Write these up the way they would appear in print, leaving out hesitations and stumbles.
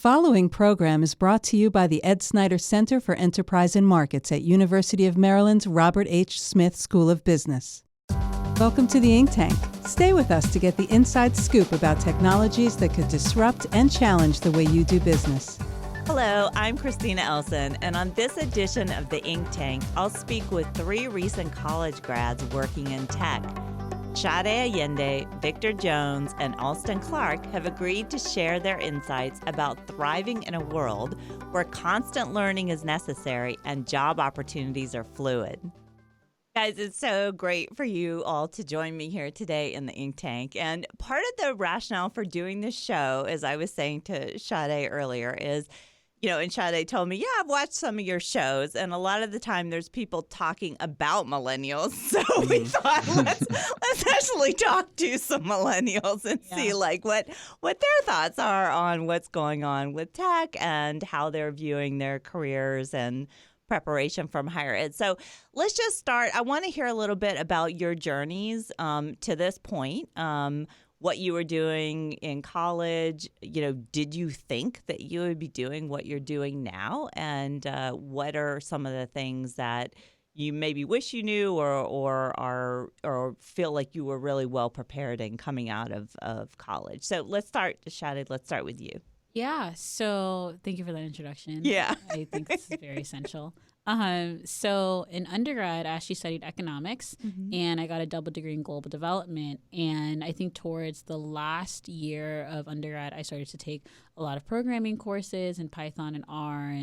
following program is brought to you by the Ed Snyder Center for Enterprise and Markets at University of Maryland's Robert H. Smith School of Business. Welcome to the Ink Tank. Stay with us to get the inside scoop about technologies that could disrupt and challenge the way you do business. Hello, I'm Christina Elson, and on this edition of the Ink Tank, I'll speak with three recent college grads working in tech. Sade Ayinde, Victor Jones, and Alston Clark have agreed to share their insights about thriving in a world where constant learning is necessary and job opportunities are fluid. Guys, it's so great for you all to join me here today in the Ink Tank. And part of the rationale for doing this show, as I was saying to Sade earlier, is and Sade told me, yeah, I've watched some of your shows, and a lot of the time there's people talking about millennials. So we thought, let's actually talk to some millennials and see what their thoughts are on what's going on with tech and how they're viewing their careers and preparation from higher ed. So let's just start. I want to hear a little bit about your journeys to this point. What you were doing in college, did you think that you would be doing what you're doing now? And what are some of the things that you maybe wish you knew or feel like you were really well prepared in coming out of college? So let's start, Sade, let's start with you. Yeah, so thank you for that introduction. Yeah. I think this is very essential. So in undergrad, I actually studied economics, and I got a double degree in global development. And I think towards the last year of undergrad, I started to take a lot of programming courses in Python and R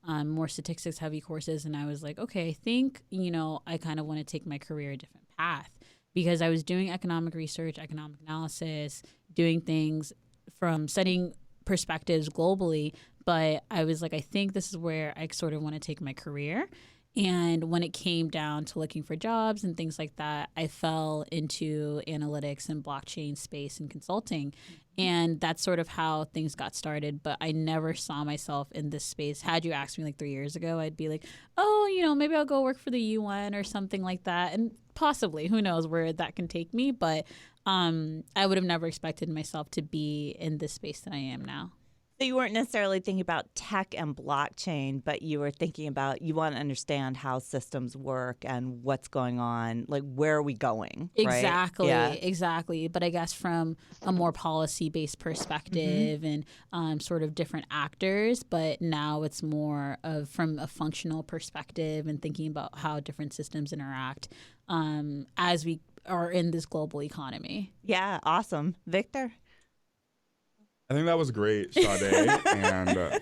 and more statistics heavy courses. And I was like, okay, I think, I kind of want to take my career a different path, because I was doing economic research, economic analysis, doing things from studying perspectives globally, but I was like, I think this is where I sort of want to take my career. And when it came down to looking for jobs and things like that, I fell into analytics and blockchain space and consulting. And that's sort of how things got started. But I never saw myself in this space. Had you asked me 3 years ago, I'd be like, oh, maybe I'll go work for the UN or something like that. And possibly, who knows where that can take me. But I would have never expected myself to be in this space that I am now. So you weren't necessarily thinking about tech and blockchain, but you were thinking about, you want to understand how systems work and what's going on, like where are we going, right? Exactly, exactly. But I guess from a more policy-based perspective and sort of different actors, but now it's more of from a functional perspective and thinking about how different systems interact as we are in this global economy. Yeah, awesome. Victor? I think that was great, Sade. And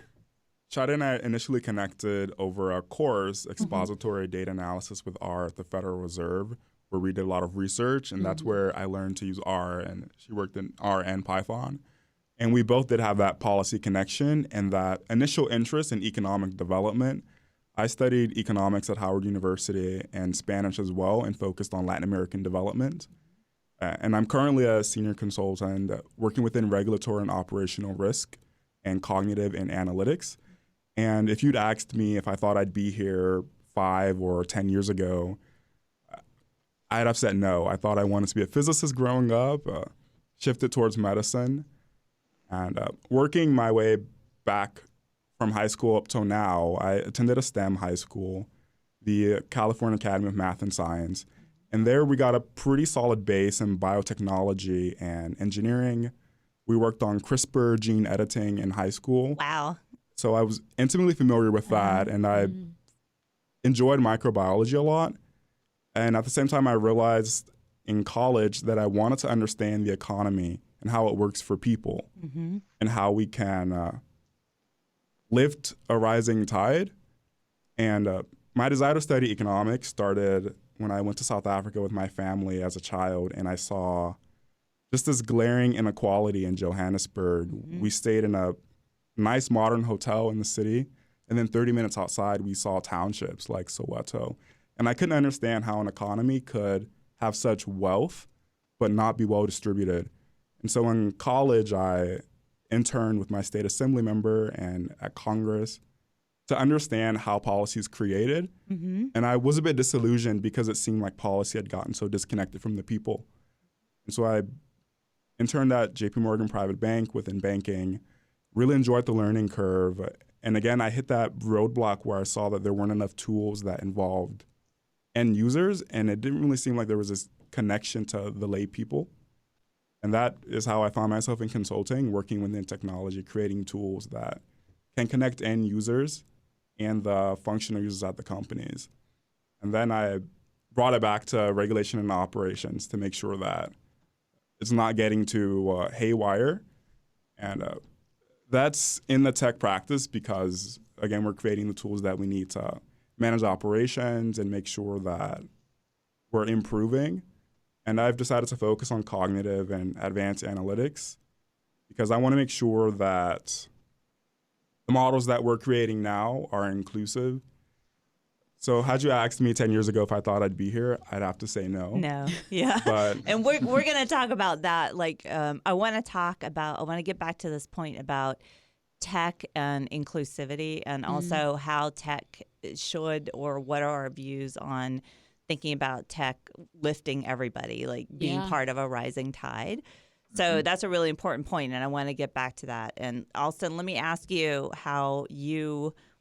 Sade and I initially connected over a course, Expository Data Analysis with R at the Federal Reserve, where we did a lot of research, and that's where I learned to use R, and she worked in R and Python. And we both did have that policy connection and that initial interest in economic development. I studied economics at Howard University and Spanish as well, and focused on Latin American development. And I'm currently a senior consultant working within regulatory and operational risk and cognitive and analytics. And if you'd asked me if I thought I'd be here 5 or 10 years ago, I'd have said no. I thought I wanted to be a physicist growing up, shifted towards medicine, and working my way back from high school up till now. I attended a STEM high school, the California Academy of Math and Science. And there we got a pretty solid base in biotechnology and engineering. We worked on CRISPR gene editing in high school. Wow. So I was intimately familiar with that, and I enjoyed microbiology a lot. And at the same time, I realized in college that I wanted to understand the economy and how it works for people and how we can lift a rising tide. And my desire to study economics started when I went to South Africa with my family as a child, and I saw just this glaring inequality in Johannesburg. We stayed in a nice modern hotel in the city, and then 30 minutes outside we saw townships like Soweto. And I couldn't understand how an economy could have such wealth but not be well distributed. And so in college, I interned with my state assembly member and at Congress to understand how policy is created. And I was a bit disillusioned because it seemed like policy had gotten so disconnected from the people. And so I interned at JP Morgan Private Bank within banking really enjoyed the learning curve. And again, I hit that roadblock where I saw that there weren't enough tools that involved end users, and it didn't really seem like there was this connection to the lay people. And that is how I found myself in consulting, working within technology, creating tools that can connect end users and the functional users at the companies. And then I brought it back to regulation and operations to make sure that it's not getting too haywire. And that's in the tech practice because, again, we're creating the tools that we need to manage operations and make sure that we're improving. And I've decided to focus on cognitive and advanced analytics because I want to make sure that the models that we're creating now are inclusive. So had you asked me 10 years ago if I thought I'd be here, I'd have to say no. No, yeah. But and we're going to talk about that. Like, I want to get back to this point about tech and inclusivity and also how tech should, or what are our views on thinking about tech lifting everybody, like being part of a rising tide. So that's a really important point, and I want to get back to that. And Alston, let me ask you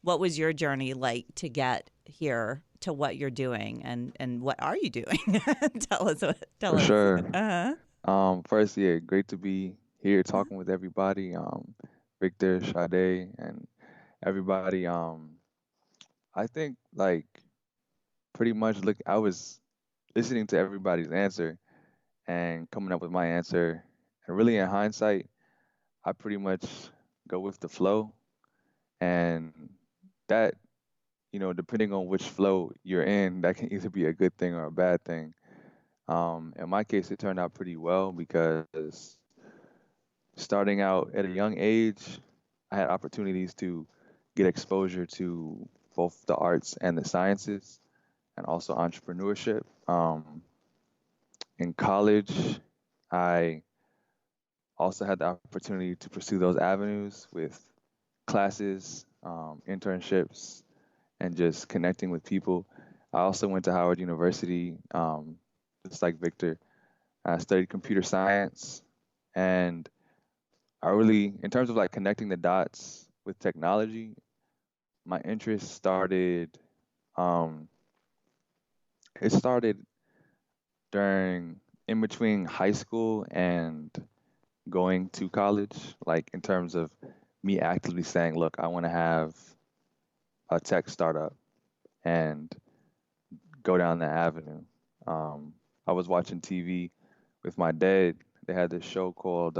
what was your journey like to get here to what you're doing, and what are you doing? Tell us. For sure. Uh-huh. First, yeah, great to be here talking with everybody. Victor, Sade, and everybody. I think like pretty much I was listening to everybody's answer and coming up with my answer. And really, in hindsight, I pretty much go with the flow, and that, depending on which flow you're in, that can either be a good thing or a bad thing. In my case, it turned out pretty well because starting out at a young age, I had opportunities to get exposure to both the arts and the sciences, and also entrepreneurship. In college, I also had the opportunity to pursue those avenues with classes, internships, and just connecting with people. I also went to Howard University, just like Victor. I studied computer science, and I really, in terms of like connecting the dots with technology, my interest started, it started in between high school and going to college, like in terms of me actively saying, look, I want to have a tech startup and go down that avenue. I was watching TV with my dad. They had this show called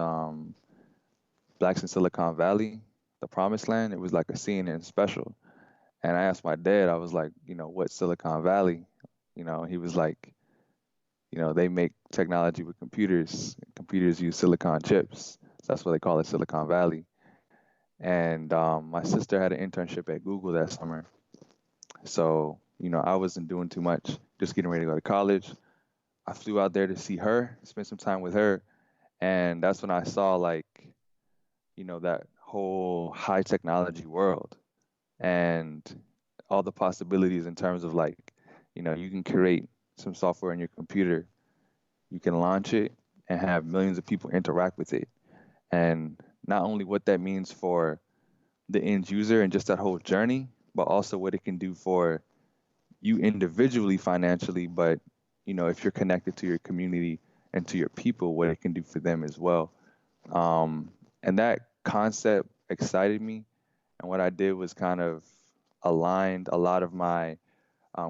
Blacks in Silicon Valley, The Promised Land. It was like a CNN special. And I asked my dad, I was like, what's Silicon Valley? He was like, they make technology with computers. Computers use silicon chips. So that's why they call it Silicon Valley. And my sister had an internship at Google that summer. So, I wasn't doing too much, just getting ready to go to college. I flew out there to see her, spend some time with her. And that's when I saw that whole high technology world and all the possibilities in terms of you can create some software in your computer, you can launch it and have millions of people interact with it. And not only what that means for the end user and just that whole journey, but also what it can do for you individually financially, but if you're connected to your community and to your people, what it can do for them as well. And that concept excited me. And what I did was kind of aligned a lot of my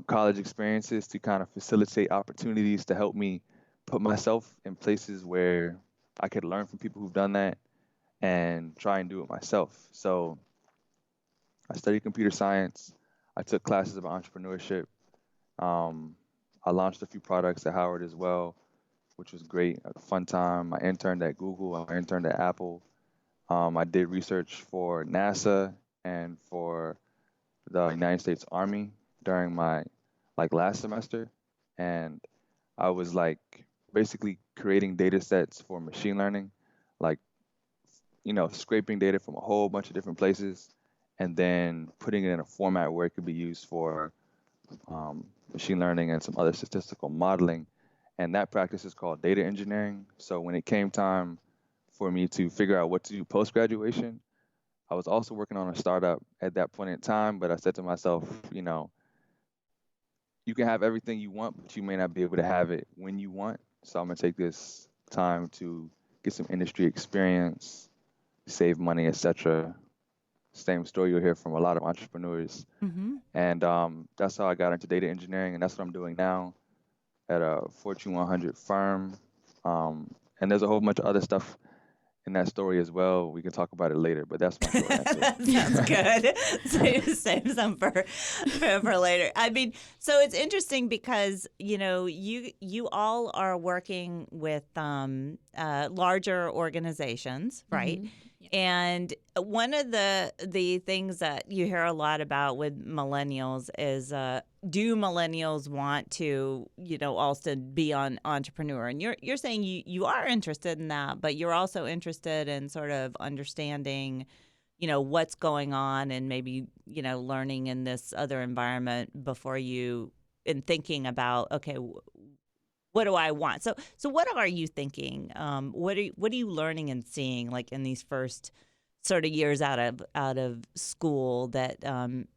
college experiences to kind of facilitate opportunities to help me put myself in places where I could learn from people who've done that and try and do it myself. So I studied computer science. I took classes about entrepreneurship. I launched a few products at Howard as well, which was great, a fun time. I interned at Google. I interned at Apple. I did research for NASA and for the United States Army during my last semester. And I was basically creating data sets for machine learning, scraping data from a whole bunch of different places and then putting it in a format where it could be used for machine learning and some other statistical modeling. And that practice is called data engineering. So when it came time for me to figure out what to do post-graduation, I was also working on a startup at that point in time, but I said to myself, you can have everything you want, but you may not be able to have it when you want. So I'm gonna take this time to get some industry experience, save money, etc. Same story you'll hear from a lot of entrepreneurs. And that's how I got into data engineering, and that's what I'm doing now at a Fortune 100 firm. And there's a whole bunch of other stuff in that story as well. We can talk about it later, but that's my short answer. Sounds good. Save some for later. I mean, so it's interesting because you all are working with larger organizations, right? And one of the things that you hear a lot about with millennials is, do millennials want to, also be an entrepreneur? And you're saying you are interested in that, but you're also interested in sort of understanding, what's going on and maybe, learning in this other environment before you, and thinking about, okay, what do I want? So what are you thinking? What are you learning and seeing, like, in these first sort of years out of school that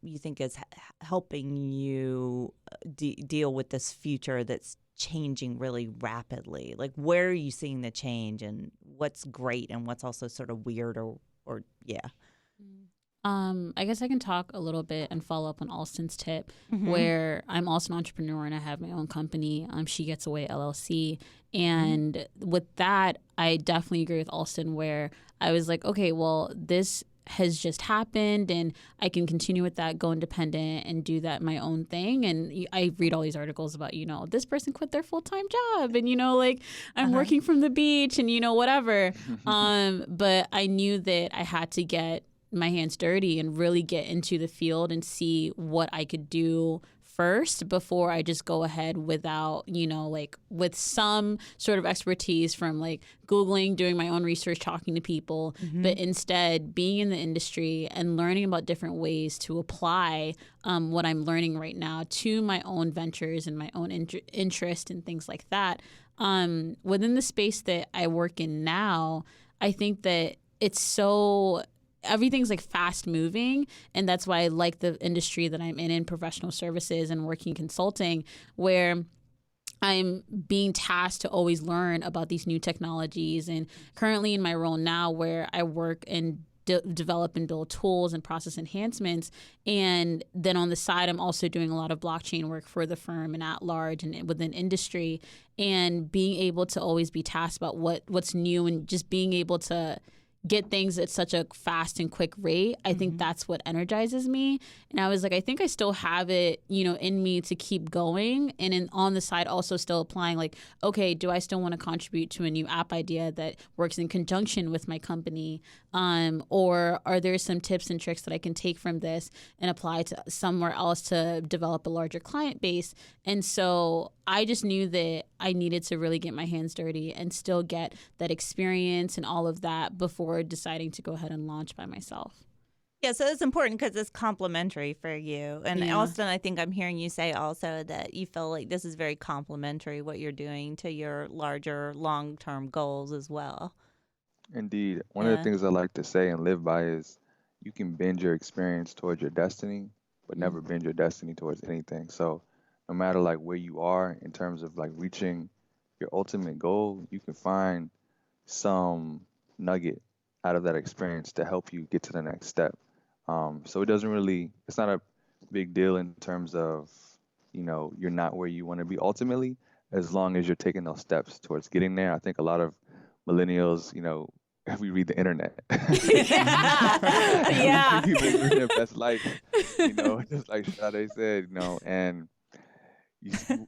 you think is helping you deal with this future that's changing really rapidly? Like, where are you seeing the change, and what's great and what's also sort of weird or yeah? I guess I can talk a little bit and follow up on Alston's tip, where I'm also an entrepreneur and I have my own company, She Gets Away LLC. And with that, I definitely agree with Alston, where I was like, okay, well, this has just happened and I can continue with that, go independent and do that my own thing. And I read all these articles about, this person quit their full-time job and, like, I'm working from the beach and, whatever. But I knew that I had to get my hands dirty and really get into the field and see what I could do first before I just go ahead without, with some sort of expertise from like Googling, doing my own research, talking to people, but instead being in the industry and learning about different ways to apply what I'm learning right now to my own ventures and my own interest and things like that. Within the space that I work in now, I think that everything's like fast moving, and that's why I like the industry that I'm in professional services and working consulting, where I'm being tasked to always learn about these new technologies. And currently in my role now, where I work and develop and build tools and process enhancements, and then on the side I'm also doing a lot of blockchain work for the firm and at large and within industry, and being able to always be tasked about what's new and just being able to get things at such a fast and quick rate. I think that's what energizes me. And I was like, I think I still have it, in me to keep going. And on the side, also still applying like, okay, do I still want to contribute to a new app idea that works in conjunction with my company? Or are there some tips and tricks that I can take from this and apply to somewhere else to develop a larger client base? And so I just knew that I needed to really get my hands dirty and still get that experience and all of that before deciding to go ahead and launch by myself. Yeah, so it's important because it's complementary for you. And Alston, I think I'm hearing you say also that you feel like this is very complementary, what you're doing, to your larger long-term goals as well. Indeed. One of the things I like to say and live by is you can bend your experience towards your destiny, but never bend your destiny towards anything. So no matter like where you are in terms of like reaching your ultimate goal, you can find some nugget out of that experience to help you get to the next step. So it's not a big deal in terms of, you're not where you want to be ultimately, as long as you're taking those steps towards getting there. I think a lot of millennials, we read the internet. Yeah. People living their best life, just like Sade said, and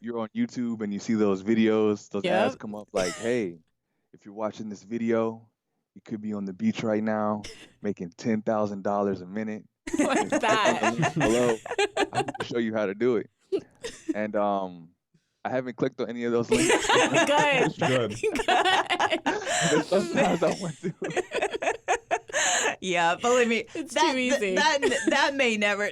you're on YouTube and you see those videos, those ads come up like, hey, if you're watching this video, you could be on the beach right now making $10,000 a minute. What's that? Hello, I can show you how to do it. And I haven't clicked on any of those links. Good. Good. But sometimes I want to. Yeah, believe me, It's that, too easy. That may never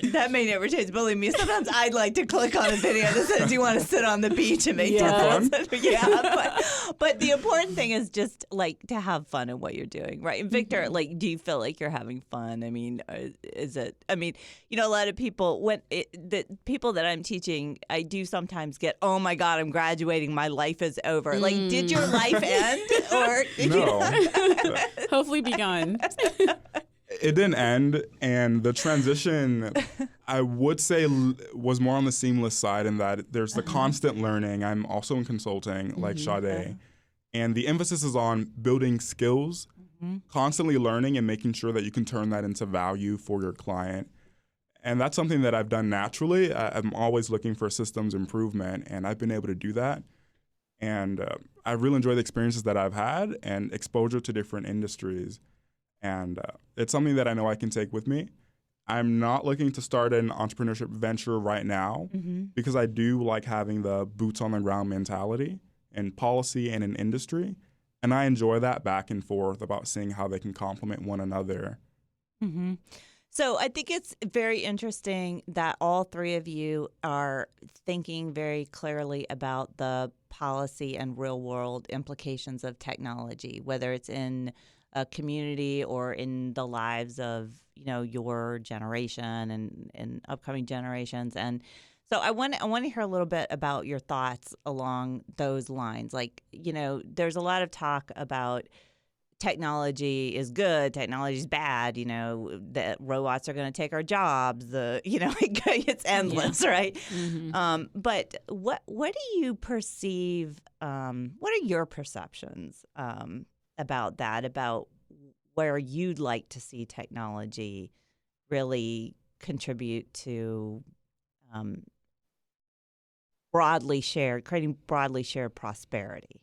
change. Believe me, sometimes I'd like to click on a video that says you want to sit on the beach and make Yeah. yeah. But the important thing is just like to have fun in what you're doing, right? And Victor, like, do you feel like you're having fun? I mean, is it? I mean, you know, a lot of people the people that I'm teaching, I do sometimes get, oh my God, I'm graduating, my life is over. Like, did your life end or No. Hopefully begun. It didn't end, and the transition, I would say, was more on the seamless side in that there's the constant learning. I'm also in consulting, like Sade, and the emphasis is on building skills, constantly learning and making sure that you can turn that into value for your client. And that's something that I've done naturally. I'm always looking for systems improvement, and I've been able to do that. And I really enjoy the experiences that I've had and exposure to different industries. And it's something that I know I can take with me. I'm not looking to start an entrepreneurship venture right now because I do like having the boots on the ground mentality in policy and in industry. And I enjoy that back and forth about seeing how they can complement one another. So I think it's very interesting that all three of you are thinking very clearly about the policy and real world implications of technology, whether it's in a community or in the lives of, you know, your generation and upcoming generations. And so I want to hear a little bit about your thoughts along those lines. Like, you know, there's a lot of talk about technology is good, technology is bad, you know, that robots are going to take our jobs, it's endless, right? But what do you perceive, what are your perceptions about that, about where you'd like to see technology really contribute to creating broadly shared prosperity?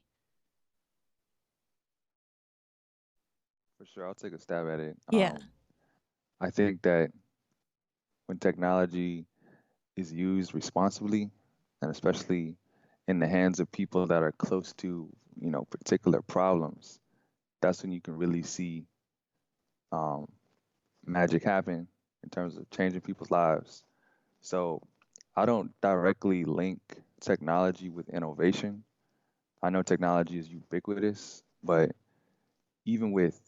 For sure, I'll take a stab at it. Yeah. I think that when technology is used responsibly, and especially in the hands of people that are close to, you know, particular problems, that's when you can really see magic happen in terms of changing people's lives. So I don't directly link technology with innovation. I know technology is ubiquitous, but even with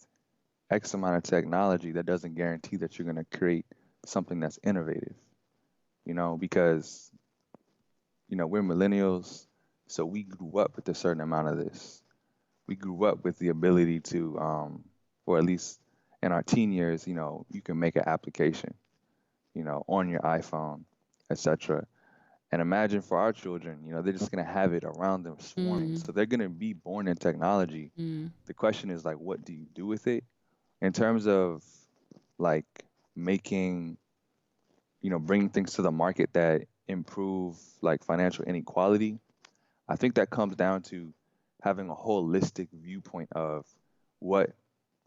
X amount of technology, that doesn't guarantee that you're going to create something that's innovative, you know, because, you know, we're millennials, so we grew up with a certain amount of this. We grew up with the ability to, or at least in our teen years, you know, you can make an application, you know, on your iPhone, etc. And imagine for our children, you know, they're just going to have it around them swarming. So they're going to be born in technology. The question is, like, what do you do with it? In terms of, like, making, you know, bringing things to the market that improve, like, financial inequality, I think that comes down to having a holistic viewpoint of what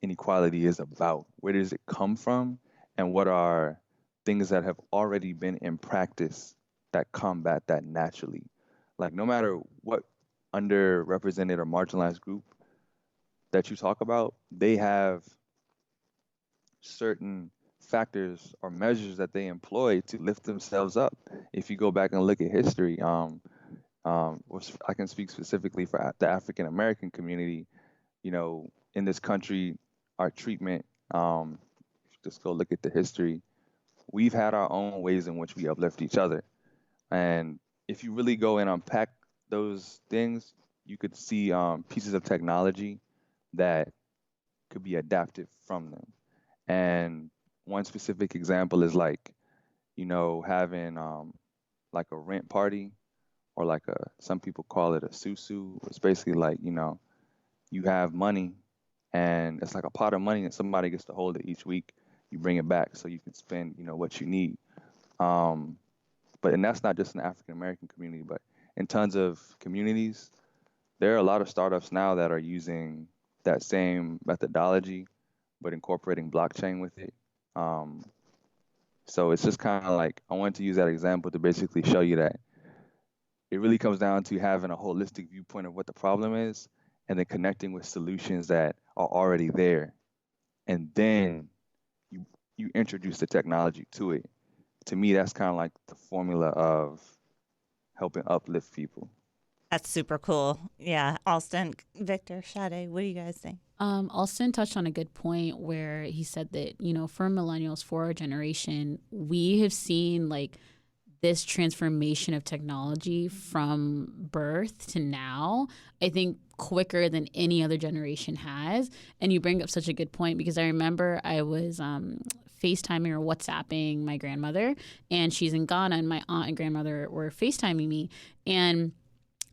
inequality is about. Where does it come from? And what are things that have already been in practice that combat that naturally? Like, no matter what underrepresented or marginalized group that you talk about, they have certain factors or measures that they employ to lift themselves up. If you go back and look at history, I can speak specifically for the African American community. You know, in this country, our treatment, just go look at the history, we've had our own ways in which we uplift each other. And if you really go and unpack those things, you could see pieces of technology that could be adapted from them. And one specific example is, like, you know, having like a rent party, or like some people call it a susu. It's basically like, you know, you have money and it's like a pot of money and somebody gets to hold it each week. You bring it back so you can spend, you know, what you need. And that's not just in the African American community, but in tons of communities, there are a lot of startups now that are using that same methodology, but incorporating blockchain with it. So it's just kind of like, I wanted to use that example to basically show you that it really comes down to having a holistic viewpoint of what the problem is, and then connecting with solutions that are already there, and then you introduce the technology to it. To me, that's kind of like the formula of helping uplift people. That's super cool. Yeah. Alston, Victor, Sade, what do you guys think? Alston touched on a good point where he said that, for millennials, for our generation, we have seen like this transformation of technology from birth to now, I think quicker than any other generation has. And you bring up such a good point, because I remember I was FaceTiming or WhatsApping my grandmother, and she's in Ghana, and my aunt and grandmother were FaceTiming me. And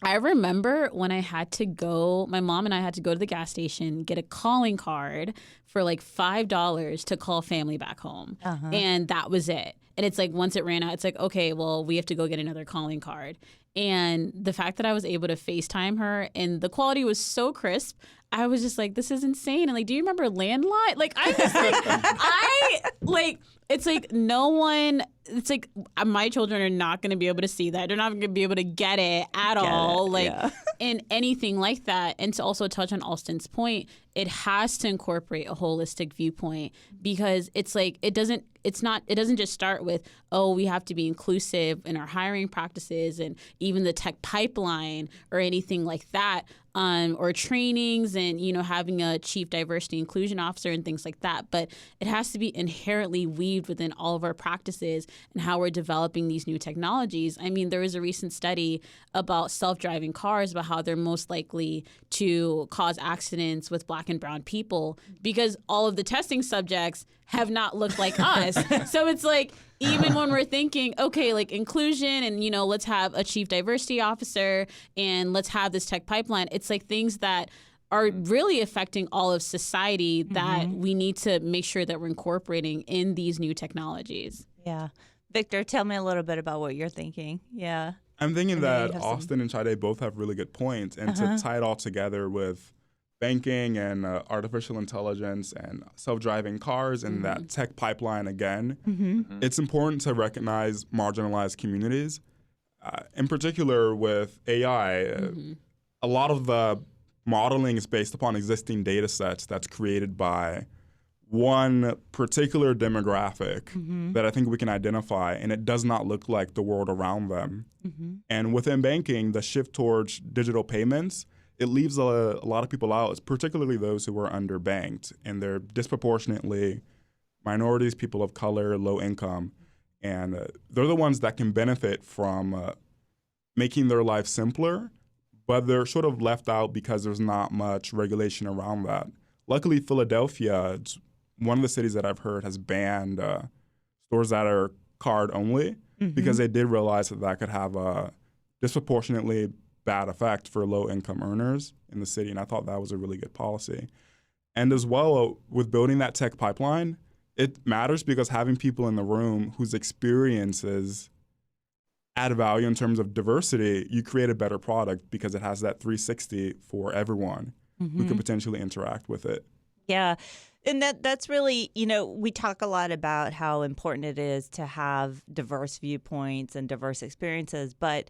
I remember when my mom and I had to go to the gas station, get a calling card for like $5 to call family back home. And that was it. And it's like, once it ran out, it's like, okay, well, we have to go get another calling card. And the fact that I was able to FaceTime her and the quality was so crisp, I was just like, this is insane. And like, do you remember landline? Like, I was like, it's like it's like my children are not going to be able to see that. They're not going to be able to get it at all. In anything like that. And to also touch on Alston's point, it has to incorporate a holistic viewpoint, because it's like, it doesn't just start with, we have to be inclusive in our hiring practices and even the tech pipeline or anything like that. Or trainings and, having a chief diversity inclusion officer and things like that. But it has to be inherently weaved within all of our practices and how we're developing these new technologies. I mean, there was a recent study about self-driving cars, about how they're most likely to cause accidents with Black and brown people because all of the testing subjects have not looked like us. So it's like, even when we're thinking, okay, like inclusion and, let's have a chief diversity officer and let's have this tech pipeline, it's like things that are really affecting all of society that we need to make sure that we're incorporating in these new technologies. Yeah. Victor, tell me a little bit about what you're thinking. Yeah. I'm thinking that Alston and Sade both have really good points. And to tie it all together with banking and artificial intelligence and self-driving cars and that tech pipeline again, it's important to recognize marginalized communities. In particular with AI, a lot of the modeling is based upon existing data sets that's created by one particular demographic that I think we can identify, and it does not look like the world around them. And within banking, the shift towards digital payments, it leaves a lot of people out, particularly those who are underbanked, and they're disproportionately minorities, people of color, low income, and they're the ones that can benefit from making their life simpler, but they're sort of left out because there's not much regulation around that. Luckily, Philadelphia, it's one of the cities that I've heard has banned stores that are card only because they did realize that could have a disproportionately bad effect for low-income earners in the city, and I thought that was a really good policy. And as well, with building that tech pipeline, it matters because having people in the room whose experiences add value in terms of diversity, you create a better product because it has that 360 for everyone who could potentially interact with it. Yeah. And that's really, we talk a lot about how important it is to have diverse viewpoints and diverse experiences, but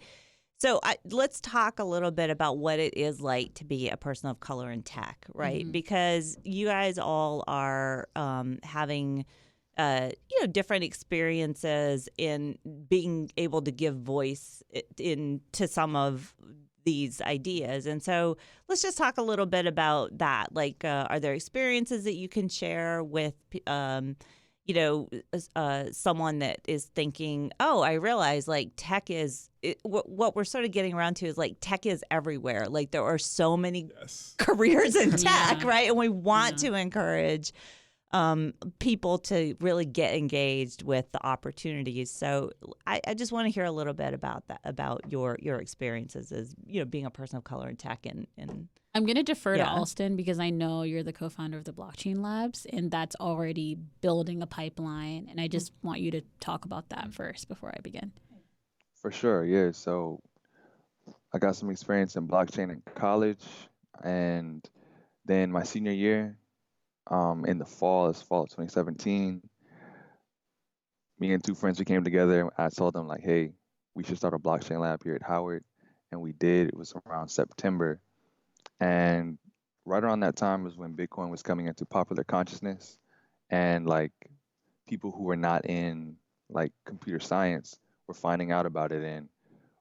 so let's talk a little bit about what it is like to be a person of color in tech, right? Because you guys all are having, different experiences in being able to give voice to some of these ideas. And so let's just talk a little bit about that. Like, are there experiences that you can share with someone that is thinking, I realize like tech is what we're sort of getting around to is like tech is everywhere. Like there are so many careers in tech, right? And we want to encourage people to really get engaged with the opportunities. So I just want to hear a little bit about that, about your experiences as being a person of color in tech and I'm going to defer to Alston because I know you're the co-founder of the Blockchain Labs, and that's already building a pipeline. And I just want you to talk about that first before I begin. For sure, yeah. So I got some experience in blockchain in college, and then my senior year, in the fall of 2017, me and two friends, we came together. I told them like, hey, we should start a blockchain lab here at Howard, and we did. It was around September. And right around that time was when Bitcoin was coming into popular consciousness. And like people who were not in like computer science were finding out about it and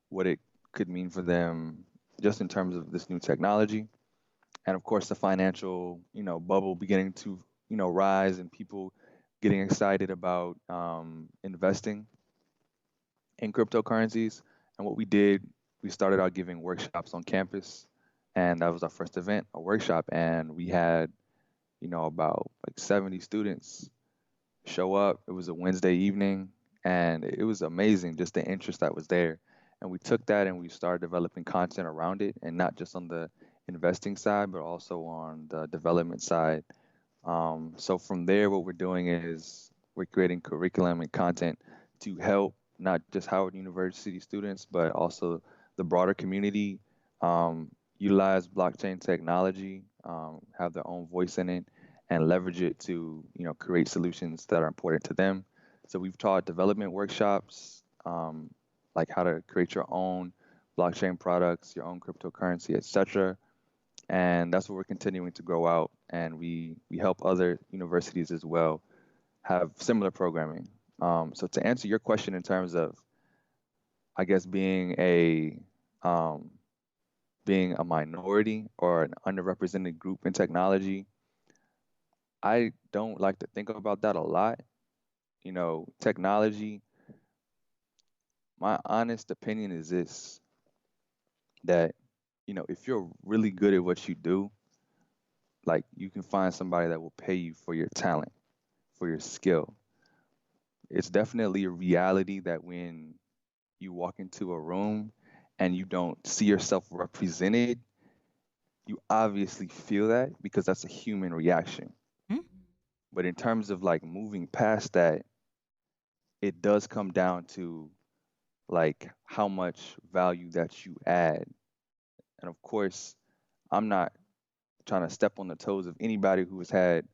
what it could mean for them just in terms of this new technology. And of course, the financial, bubble beginning to, rise and people getting excited about investing in cryptocurrencies. And what we did, we started out giving workshops on campus, and that was our first event, a workshop, and we had, about like 70 students show up. It was a Wednesday evening, and it was amazing just the interest that was there. And we took that and we started developing content around it, and not just on the investing side, but also on the development side. So from there, what we're doing is we're creating curriculum and content to help not just Howard University students, but also the broader community utilize blockchain technology, have their own voice in it, and leverage it to create solutions that are important to them. So we've taught development workshops, like how to create your own blockchain products, your own cryptocurrency, etc. And that's what we're continuing to grow out. And we help other universities as well have similar programming. So to answer your question in terms of, I guess, being a minority or an underrepresented group in technology, I don't like to think about that a lot. Technology, my honest opinion is this, that, if you're really good at what you do, like you can find somebody that will pay you for your talent, for your skill. It's definitely a reality that when you walk into a room and you don't see yourself represented, you obviously feel that because that's a human reaction. Mhm. But in terms of like moving past that, it does come down to like how much value that you add. And of course, I'm not trying to step on the toes of anybody who has had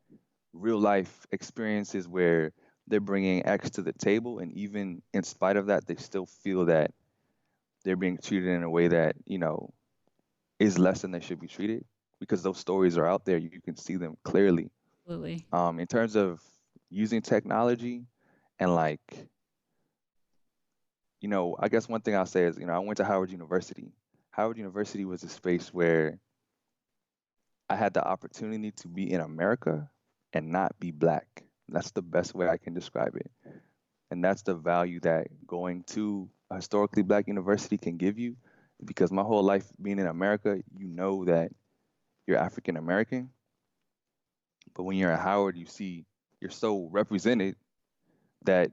real life experiences where they're bringing X to the table, and even in spite of that, they still feel that they're being treated in a way that is less than they should be treated, because those stories are out there. You can see them clearly. Absolutely. In terms of using technology and like, I guess one thing I'll say is, I went to Howard University. Howard University was a space where I had the opportunity to be in America and not be black. That's the best way I can describe it. And that's the value that going to a historically black university can give you. Because my whole life being in America, you know that you're African American. But when you're at Howard, you see you're so represented that,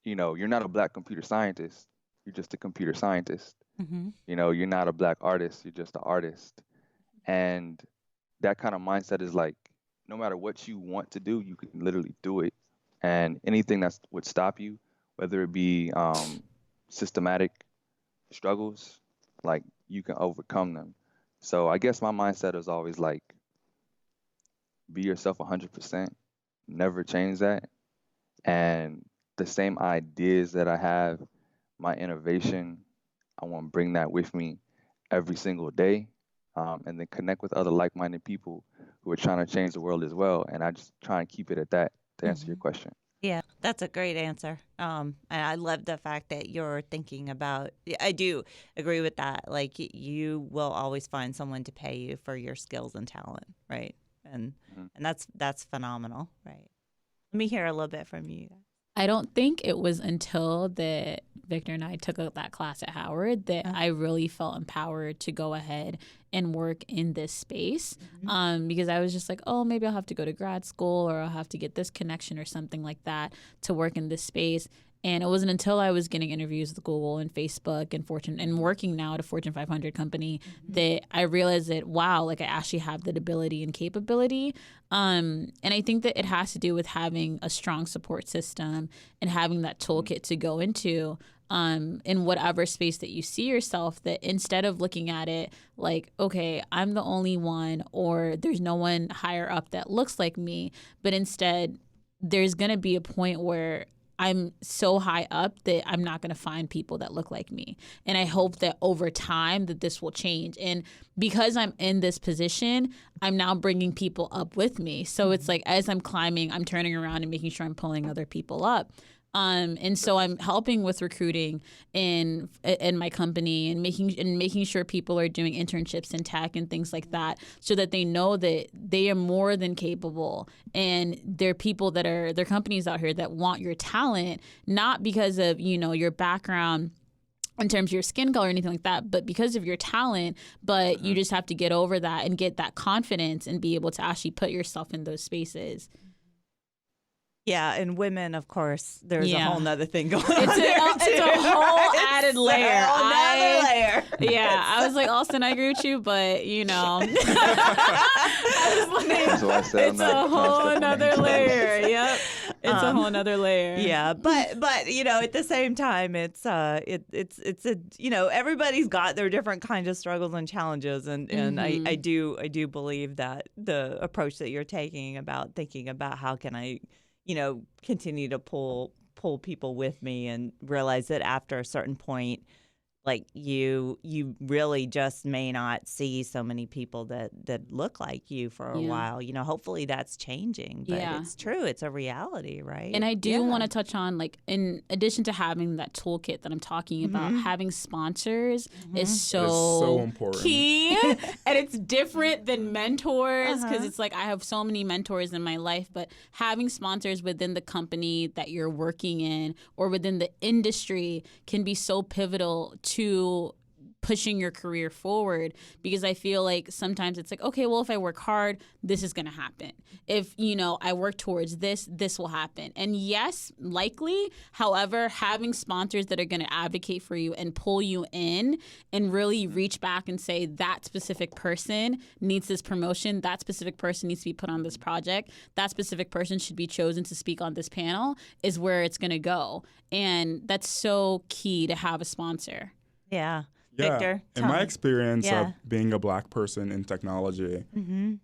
you're not a black computer scientist. You're just a computer scientist. Mm-hmm. You're not a black artist. You're just an artist. And that kind of mindset is like, no matter what you want to do, you can literally do it. And anything that would stop you, whether it be systematic struggles, like you can overcome them. So I guess my mindset is always like, be yourself 100%, never change that. And the same ideas that I have, my innovation, I want to bring that with me every single day, and then connect with other like-minded people who are trying to change the world as well. And I just try and keep it at that to answer your question. Yeah, that's a great answer. And I love the fact that you're thinking about, I do agree with that. Like you will always find someone to pay you for your skills and talent, right? And that's phenomenal, right? Let me hear a little bit from you. I don't think it was until that Victor and I took that class at Howard that I really felt empowered to go ahead and work in this space, because I was just like, oh, maybe I'll have to go to grad school or I'll have to get this connection or something like that to work in this space. And it wasn't until I was getting interviews with Google and Facebook and Fortune and working now at a Fortune 500 company that I realized that, wow, like I actually have that ability and capability. And I think that it has to do with having a strong support system and having that toolkit to go into in whatever space that you see yourself, that instead of looking at it like, okay, I'm the only one or there's no one higher up that looks like me, but instead there's going to be a point where I'm so high up that I'm not going to find people that look like me. And I hope that over time that this will change. And because I'm in this position, I'm now bringing people up with me. So it's like as I'm climbing, I'm turning around and making sure I'm pulling other people up. And so I'm helping with recruiting in my company and making sure people are doing internships in tech and things like that, so that they know that they are more than capable, and there are companies out here that want your talent, not because of your background in terms of your skin color or anything like that, but because of your talent. But you just have to get over that and get that confidence and be able to actually put yourself in those spaces. Yeah, and women, of course, there's a whole nother thing going on. It's a whole added layer. Another layer. Yeah, I was like, Alston, I agree with you, but That's why I said it's a whole nother layer. Yep, it's a whole nother layer. Yeah, but at the same time, it's everybody's got their different kinds of struggles and challenges, and I do believe that the approach that you're taking about thinking about how can I continue to pull people with me, and realize that after a certain point, like you really just may not see so many people that look like you for a while. Hopefully that's changing, but it's true. It's a reality, right? And I do want to touch on, like, in addition to having that toolkit that I'm talking about, having sponsors is so important. Key. And it's different than mentors, because it's like I have so many mentors in my life, but having sponsors within the company that you're working in or within the industry can be so pivotal to pushing your career forward, because I feel like sometimes it's like, okay, well, if I work hard, this is going to happen. If, I work towards this will happen. And yes, likely. However, having sponsors that are going to advocate for you and pull you in and really reach back and say that specific person needs this promotion, that specific person needs to be put on this project, that specific person should be chosen to speak on this panel, is where it's going to go. And that's so key to have a sponsor. Yeah. Yeah. Victor, in my experience of being a Black person in technology,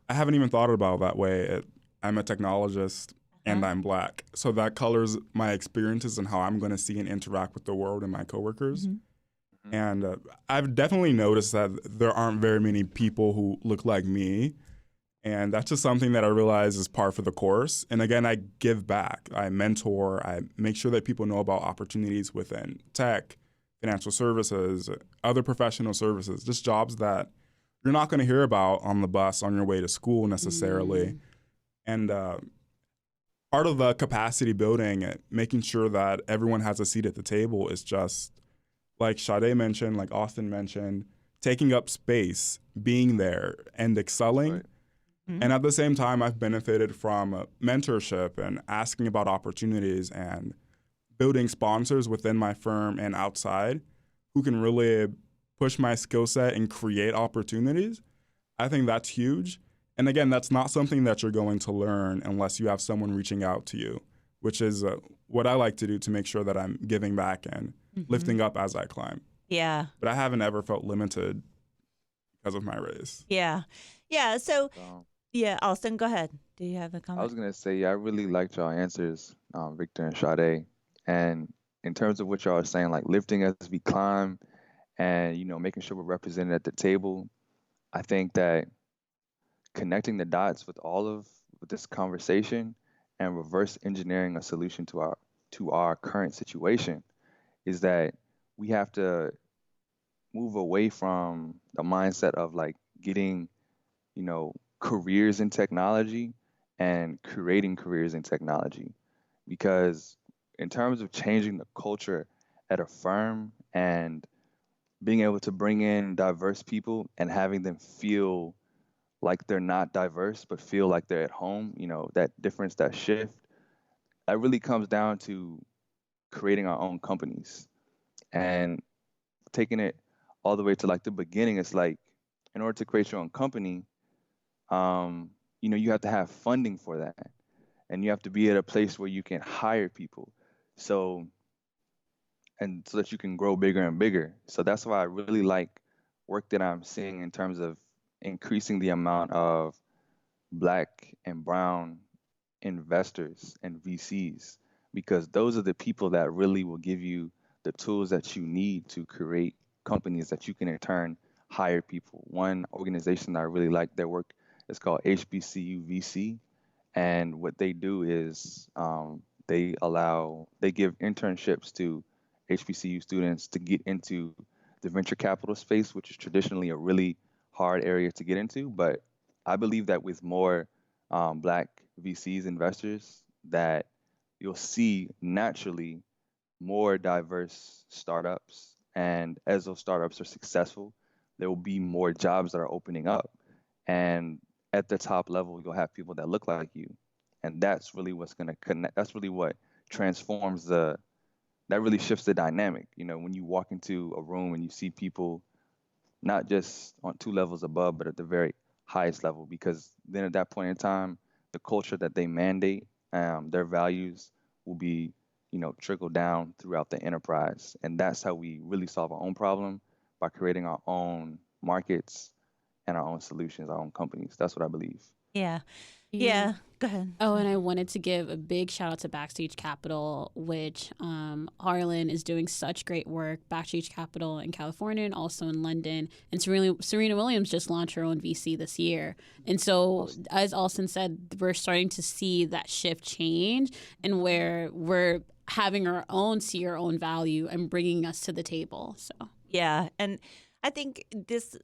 I haven't even thought about it that way. I'm a technologist and I'm Black. So that colors my experiences and how I'm going to see and interact with the world and my coworkers. And I've definitely noticed that there aren't very many people who look like me. And that's just something that I realize is par for the course. And again, I give back. I mentor. I make sure that people know about opportunities within tech, financial services, other professional services, just jobs that you're not going to hear about on the bus on your way to school necessarily. And part of the capacity building, making sure that everyone has a seat at the table, is just, like Sade mentioned, like Alston mentioned, taking up space, being there, and excelling. Right. And at the same time, I've benefited from mentorship and asking about opportunities and building sponsors within my firm and outside who can really push my skill set and create opportunities. I think that's huge. And again, that's not something that you're going to learn unless you have someone reaching out to you, which is what I like to do to make sure that I'm giving back and lifting up as I climb. Yeah. But I haven't ever felt limited because of my race. Yeah. Yeah. So, Alston, go ahead. Do you have a comment? I was going to say, I really liked y'all answers, Victor and Sade. And in terms of what y'all are saying, like lifting as we climb and, making sure we're represented at the table, I think that connecting the dots with with this conversation and reverse engineering a solution to our current situation is that we have to move away from the mindset of like getting, careers in technology and creating careers in technology. Because in terms of changing the culture at a firm and being able to bring in diverse people and having them feel like they're not diverse, but feel like they're at home, that difference, that shift, that really comes down to creating our own companies and taking it all the way to like the beginning. It's like, in order to create your own company, you have to have funding for that. And you have to be at a place where you can hire people. So that you can grow bigger and bigger. So that's why I really like work that I'm seeing in terms of increasing the amount of Black and brown investors and VCs, because those are the people that really will give you the tools that you need to create companies that you can in turn hire people. One organization that I really like their work is called HBCU VC, and what they do is they give internships to HBCU students to get into the venture capital space, which is traditionally a really hard area to get into. But I believe that with more Black VCs investors, that you'll see naturally more diverse startups. And as those startups are successful, there will be more jobs that are opening up. And at the top level, you'll have people that look like you. And that's really what's going to connect. That's really what transforms that really shifts the dynamic. You know, when you walk into a room and you see people not just on two levels above, but at the very highest level, because then at that point in time, the culture that they mandate, their values will be, trickled down throughout the enterprise. And that's how we really solve our own problem, by creating our own markets and our own solutions, our own companies. That's what I believe. Yeah. Yeah. Go ahead. Oh, and I wanted to give a big shout out to Backstage Capital, which Harlan is doing such great work. Backstage Capital in California and also in London. And Serena Williams just launched her own VC this year. And so, as Alston said, we're starting to see that shift change, and where we're having our own see our own value and bringing us to the table. So yeah, and I think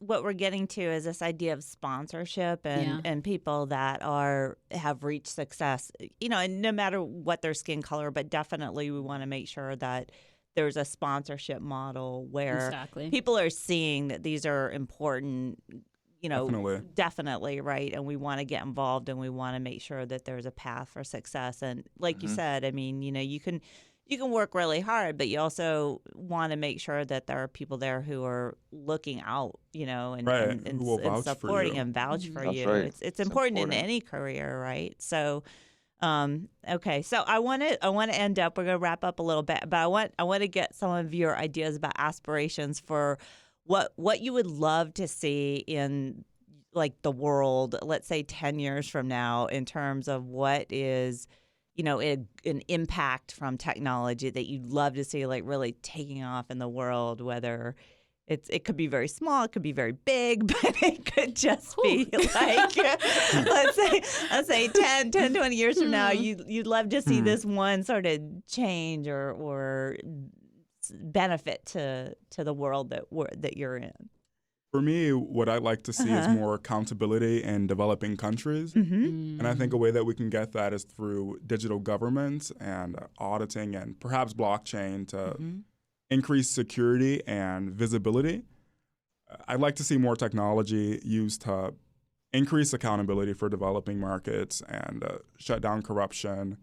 what we're getting to is this idea of sponsorship and people that have reached success, and no matter what their skin color, but definitely we want to make sure that there's a sponsorship model where people are seeing that these are important, definitely, right? And we want to get involved, and we want to make sure that there's a path for success. And like you said, I mean, you can work really hard, but you also want to make sure that there are people there who are looking out, and supporting and vouch for you. Right. It's important in any career, right? So, okay. So I want to end up. We're going to wrap up a little bit, but I want to get some of your ideas about aspirations for what you would love to see in like the world, let's say 10 years from now, in terms of what is an impact from technology that you'd love to see, like really taking off in the world, whether it could be very small, it could be very big, but it could just be like, let's say 10, 20 years from now, you'd love to see this one sort of change or benefit to the world that you're in. For me, what I'd like to see is more accountability in developing countries. And I think a way that we can get that is through digital government and auditing and perhaps blockchain to increase security and visibility. I'd like to see more technology used to increase accountability for developing markets and shut down corruption.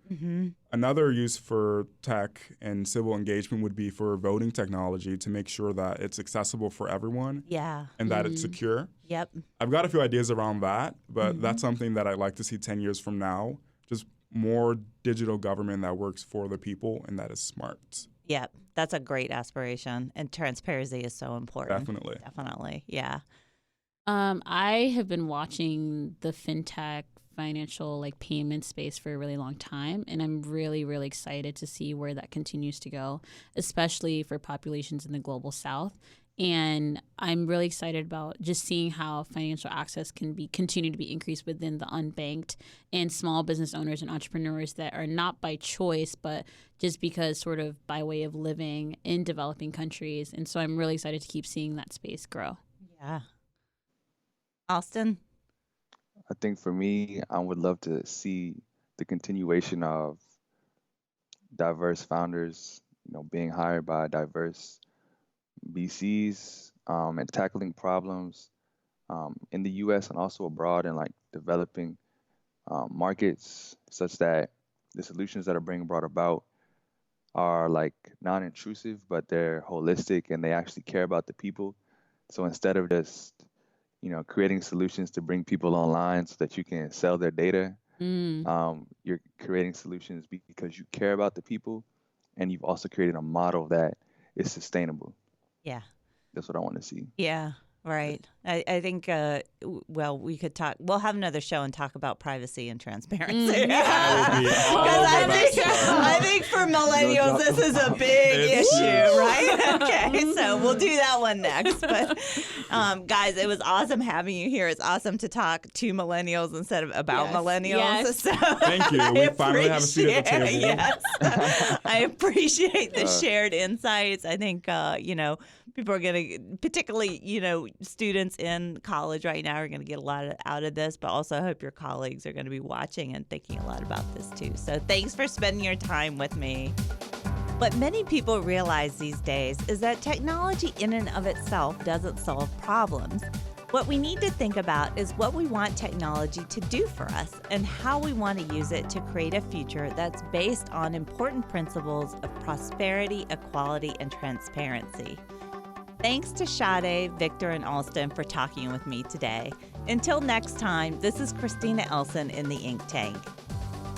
Another use for tech and civil engagement would be for voting technology to make sure that it's accessible for everyone. Yeah. And that it's secure. Yep. I've got a few ideas around that, but that's something that I'd like to see 10 years from now. Just more digital government that works for the people and that is smart. Yep. That's a great aspiration. And transparency is so important. Definitely. Yeah. I have been watching the fintech financial payment space for a really long time, and I'm really, really excited to see where that continues to go, especially for populations in the global south. And I'm really excited about just seeing how financial access can continue to be increased within the unbanked and small business owners and entrepreneurs that are not by choice, but just because sort of by way of living in developing countries. And so I'm really excited to keep seeing that space grow. Yeah. Alston? I think for me, I would love to see the continuation of diverse founders, being hired by diverse VCs and tackling problems in the U.S. and also abroad and developing markets, such that the solutions that are being brought about are non-intrusive, but they're holistic and they actually care about the people. So instead of just creating solutions to bring people online so that you can sell their data. You're creating solutions because you care about the people, and you've also created a model that is sustainable. Yeah. That's what I want to see. Yeah, right. I think, well, we could talk. We'll have another show and talk about privacy and transparency. That would be all I think for millennials, this is a big issue, right? Okay, so we'll do that one next. But guys, it was awesome having you here. It's awesome to talk to millennials instead of about millennials. Yes. So Thank you. We finally have a seat at the table. Yes. I appreciate the shared insights. I think, people are going to, particularly, students in college right now are going to get a lot out of this, but also I hope your colleagues are going to be watching and thinking a lot about this too. So thanks for spending your time with me. What many people realize these days is that technology in and of itself doesn't solve problems. What we need to think about is what we want technology to do for us and how we want to use it to create a future that's based on important principles of prosperity, equality, and transparency. Thanks to Sade, Victor, and Alston for talking with me today. Until next time, this is Christina Elson in the Ink Tank.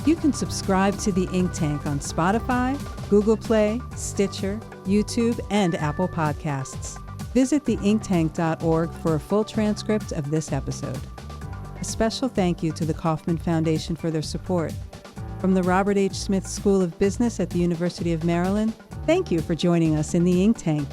You can subscribe to the Ink Tank on Spotify, Google Play, Stitcher, YouTube, and Apple Podcasts. Visit theinktank.org for a full transcript of this episode. A special thank you to the Kauffman Foundation for their support. From the Robert H. Smith School of Business at the University of Maryland, thank you for joining us in the Ink Tank.